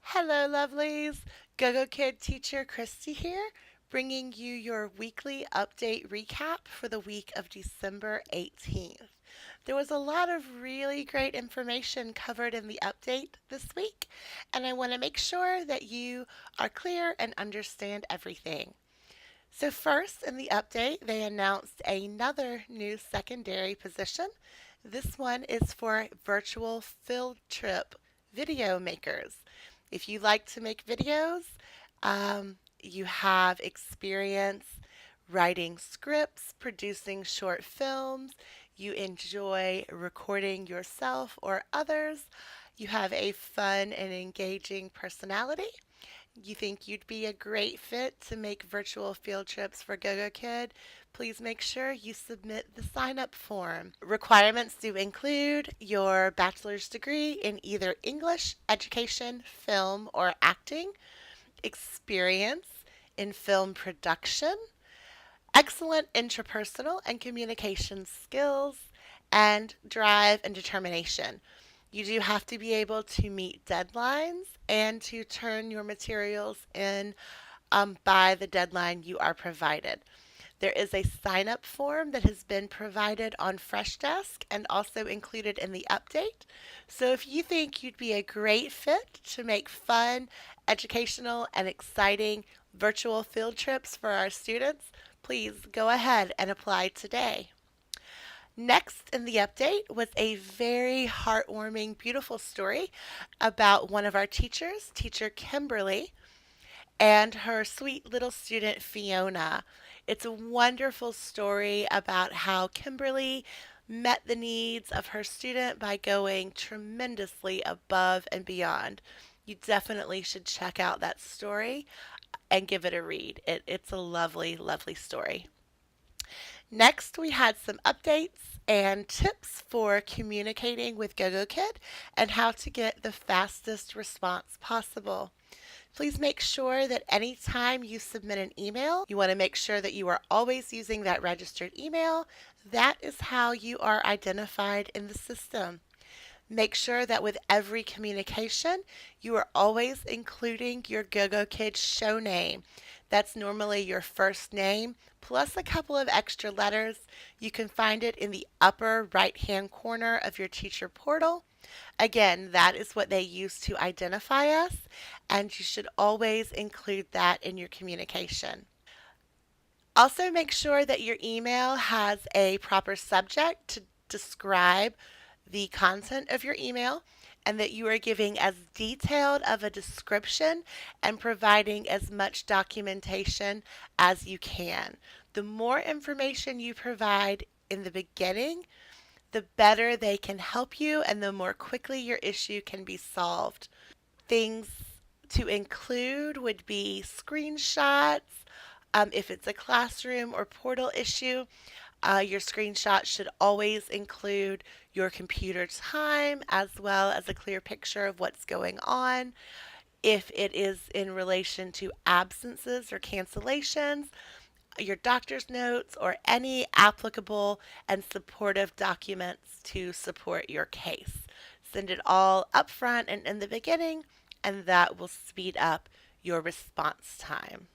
Hello, lovelies. Gogokid teacher Christy here, bringing you your weekly update recap for the week of December 18th. There was a lot of really great information covered in the update this week, and I want to make sure that you are clear and understand everything. So, first in the update, they announced another new secondary position. This one is for virtual field trip video makers. If you like to make videos, you have experience writing scripts, producing short films, you enjoy recording yourself or others, you have a fun and engaging personality, you think you'd be a great fit to make virtual field trips for Gogokid, please make sure you submit the sign up form. Requirements do include your bachelor's degree in either English, education, film, or acting, experience in film production, excellent interpersonal and communication skills, and drive and determination. You do have to be able to meet deadlines and to turn your materials in by the deadline you are provided. There is a sign up form that has been provided on Freshdesk and also included in the update. So if you think you'd be a great fit to make fun, educational, and exciting virtual field trips for our students, please go ahead and apply today. Next in the update was a very heartwarming, beautiful story about one of our teachers, Teacher Kimberly, and her sweet little student Fiona. It's a wonderful story about how Kimberly met the needs of her student by going tremendously above and beyond. You definitely should check out that story and give it a read. It's a lovely, lovely story. Next, we had some updates and tips for communicating with Gogokid and how to get the fastest response possible. Please make sure that anytime you submit an email, you want to make sure that you are always using that registered email. That is how you are identified in the system. Make sure that with every communication, you are always including your Gogokid show name. That's normally your first name plus a couple of extra letters. You can find it in the upper right hand corner of your teacher portal. Again, that is what they use to identify us, and you should always include that in your communication. Also, make sure that your email has a proper subject to describe the content of your email and that you are giving as detailed of a description and providing as much documentation as you can. The more information you provide in the beginning, the better they can help you and the more quickly your issue can be solved. Things to include would be screenshots. If it's a classroom or portal issue, your screenshot should always include your computer time as well as a clear picture of what's going on. If it is in relation to absences or cancellations, your doctor's notes, or any applicable and supportive documents to support your case. Send it all up front and in the beginning, and that will speed up your response time.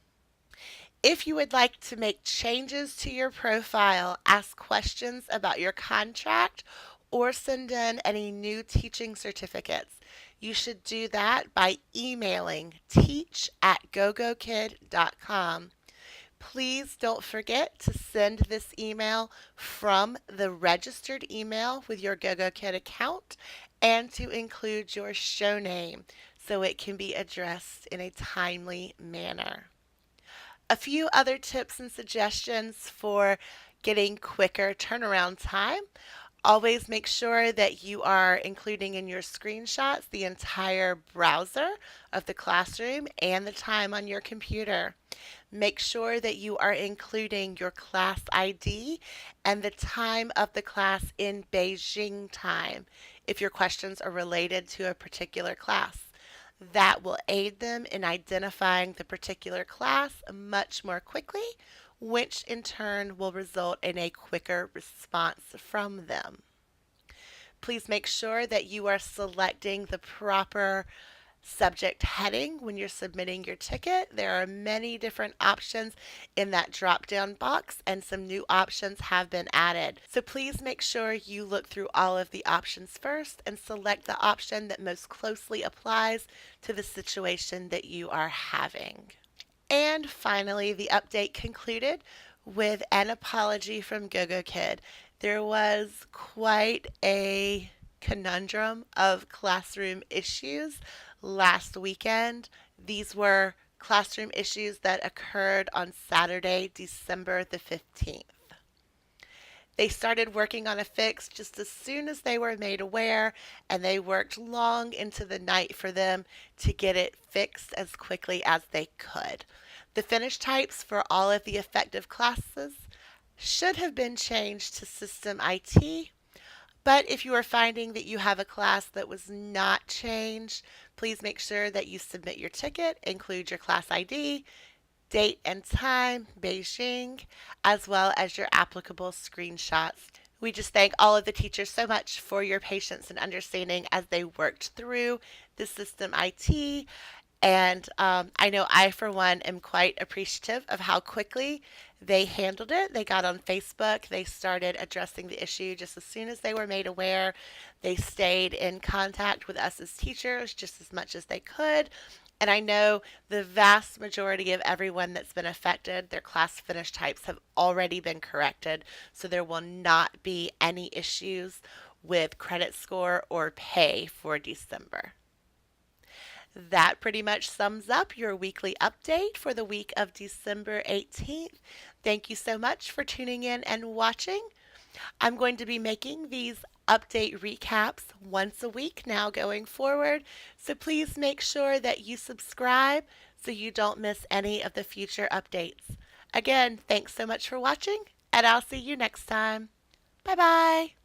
If you would like to make changes to your profile, ask questions about your contract, or send in any new teaching certificates, you should do that by emailing teach@gogokid.com. Please don't forget to send this email from the registered email with your Gogokid account and to include your show name so it can be addressed in a timely manner. A few other tips and suggestions for getting quicker turnaround time. Always make sure that you are including in your screenshots the entire browser of the classroom and the time on your computer. Make sure that you are including your class ID and the time of the class in Beijing time if your questions are related to a particular class. That will aid them in identifying the particular class much more quickly, which in turn will result in a quicker response from them. Please make sure that you are selecting the proper subject heading when you're submitting your ticket. There are many different options in that drop down box, and some new options have been added. So please make sure you look through all of the options first and select the option that most closely applies to the situation that you are having. And finally, the update concluded with an apology from Gogokid. There was quite a conundrum of classroom issues last weekend. These were classroom issues that occurred on Saturday, December the 15th. They started working on a fix just as soon as they were made aware, and they worked long into the night for them to get it fixed as quickly as they could. The finish types for all of the effective classes should have been changed to System IT, but if you are finding that you have a class that was not changed, please make sure that you submit your ticket, include your class ID, date and time, Beijing, as well as your applicable screenshots. We just thank all of the teachers so much for your patience and understanding as they worked through the System IT. And I know I, for one, am quite appreciative of how quickly they handled it. They got on Facebook. They started addressing the issue just as soon as they were made aware. They stayed in contact with us as teachers just as much as they could. And I know the vast majority of everyone that's been affected, their class finish types have already been corrected. So there will not be any issues with credit score or pay for December. That pretty much sums up your weekly update for the week of December 18th. Thank you so much for tuning in and watching. I'm going to be making these update recaps once a week now going forward, so please make sure that you subscribe so you don't miss any of the future updates. Again, thanks so much for watching, and I'll see you next time. Bye bye.